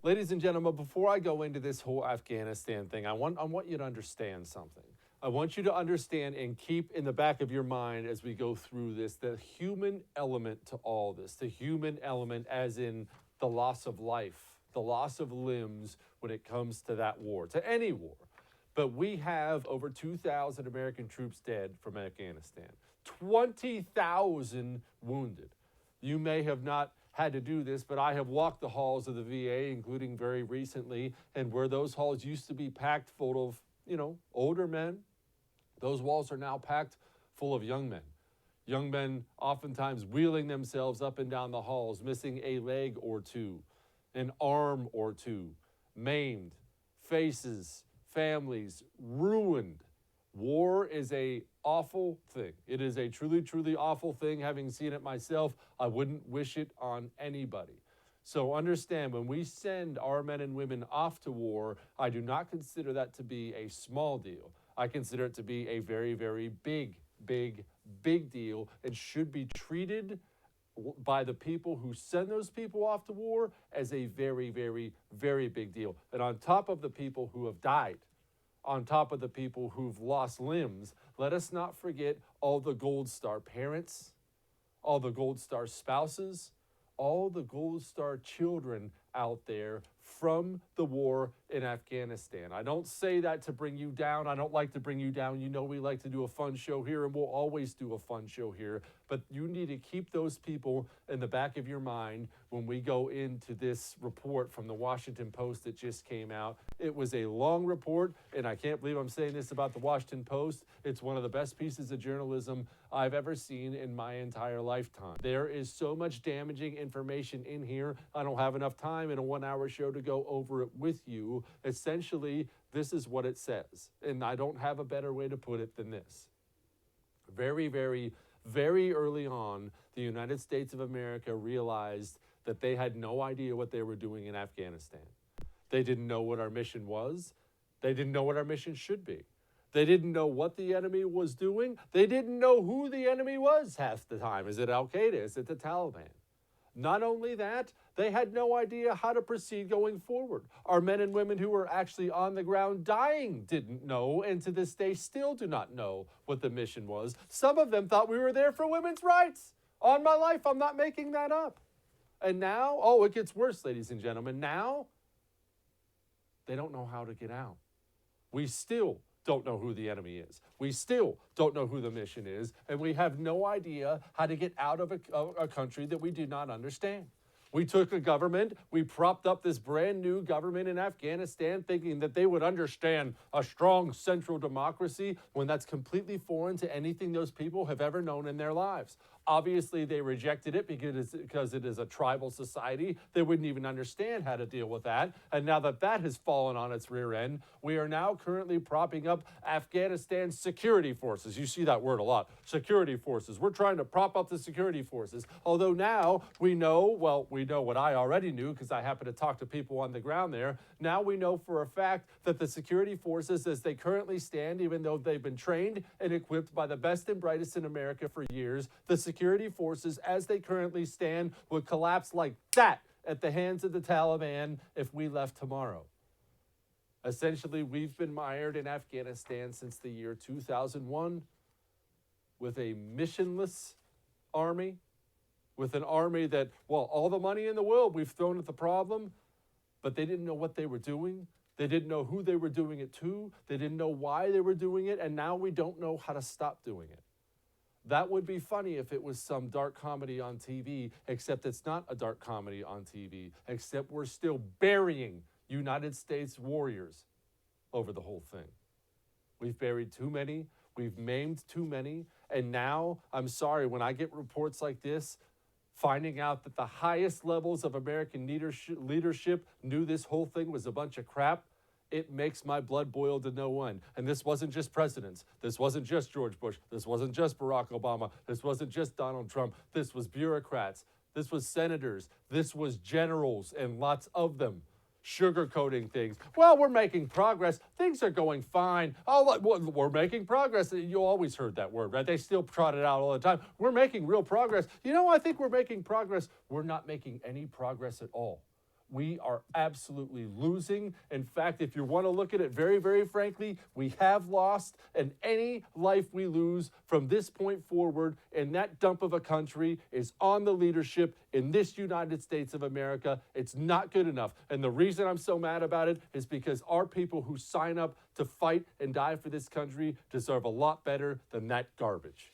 Ladies and gentlemen, before I go into this whole Afghanistan thing, I want you to understand something. I want you to understand and keep in the back of your mind as we go through this the human element to all this, the human element as in the loss of life, the loss of limbs when it comes to that war, to any war. But we have over 2,000 American troops dead from Afghanistan, 20,000 wounded. You may have not had to do this, but I have walked the halls of the VA, including very recently, and where those halls used to be packed full of, older men, those walls are now packed full of young men. Young men oftentimes wheeling themselves up and down the halls, missing a leg or two, an arm or two, maimed, faces, families ruined. War is a awful thing. It is a truly, truly awful thing. Having seen it myself, I wouldn't wish it on anybody. So understand, when we send our men and women off to war, I do not consider that to be a small deal. I consider it to be a very, very big, big, big deal, and should be treated by the people who send those people off to war as a very, very, very big deal. And on top of the people who have died, on top of the people who've lost limbs, let us not forget all the Gold Star parents, all the Gold Star spouses, all the Gold Star children out there from the war in Afghanistan. I don't say that to bring you down. I don't like to bring you down. You know we like to do a fun show here, and we'll always do a fun show here. But you need to keep those people in the back of your mind when we go into this report from the Washington Post that just came out. It was a long report, and I can't believe I'm saying this about the Washington Post. It's one of the best pieces of journalism I've ever seen in my entire lifetime. There is so much damaging information in here. I don't have enough time in a 1-hour show to go over it with you. Essentially, this is what it says, and I don't have a better way to put it than this. Very, very, very early on, the United States of America realized that they had no idea what they were doing in Afghanistan. They didn't know what our mission was. They didn't know what our mission should be. They didn't know what the enemy was doing. They didn't know who the enemy was half the time. Is it Al-Qaeda? Is it the Taliban? Not only that, they had no idea how to proceed going forward. Our men and women who were actually on the ground dying didn't know, and to this day still do not know what the mission was. Some of them thought we were there for women's rights. On my life, I'm not making that up. And now, it gets worse, ladies and gentlemen. Now, they don't know how to get out. We still don't know who the enemy is. We still don't know who the mission is, and we have no idea how to get out of a country that we do not understand. We took a government, we propped up this brand new government in Afghanistan thinking that they would understand a strong central democracy when that's completely foreign to anything those people have ever known in their lives. Obviously, they rejected it because it is a tribal society. They wouldn't even understand how to deal with that. And now that that has fallen on its rear end, we are now currently propping up Afghanistan's security forces. You see that word a lot, security forces. We're trying to prop up the security forces. Although now we know what I already knew because I happen to talk to people on the ground there. Now we know for a fact that the security forces as they currently stand, even though they've been trained and equipped by the best and brightest in America for years, the security forces as they currently stand would collapse like that at the hands of the Taliban if we left tomorrow. Essentially, we've been mired in Afghanistan since the year 2001 with a missionless army, with an army that, all the money in the world we've thrown at the problem, but they didn't know what they were doing. They didn't know who they were doing it to. They didn't know why they were doing it, and now we don't know how to stop doing it. That would be funny if it was some dark comedy on TV, except it's not a dark comedy on TV, except we're still burying United States warriors over the whole thing. We've buried too many, we've maimed too many, and now, I'm sorry, when I get reports like this, finding out that the highest levels of American leadership knew this whole thing was a bunch of crap, it makes my blood boil to no end. And this wasn't just presidents. This wasn't just George Bush. This wasn't just Barack Obama. This wasn't just Donald Trump. This was bureaucrats. This was senators. This was generals, and lots of them sugarcoating things. We're making progress. Things are going fine. We're making progress. You always heard that word, right? They still trot it out all the time. We're making real progress. I think we're making progress. We're not making any progress at all. we are absolutely losing. In fact, if you want to look at it very, very frankly, we have lost, and any life we lose from this point forward in that dump of a country is on the leadership in this United States of America. It's not good enough. And the reason I'm so mad about it is because our people who sign up to fight and die for this country deserve a lot better than that garbage.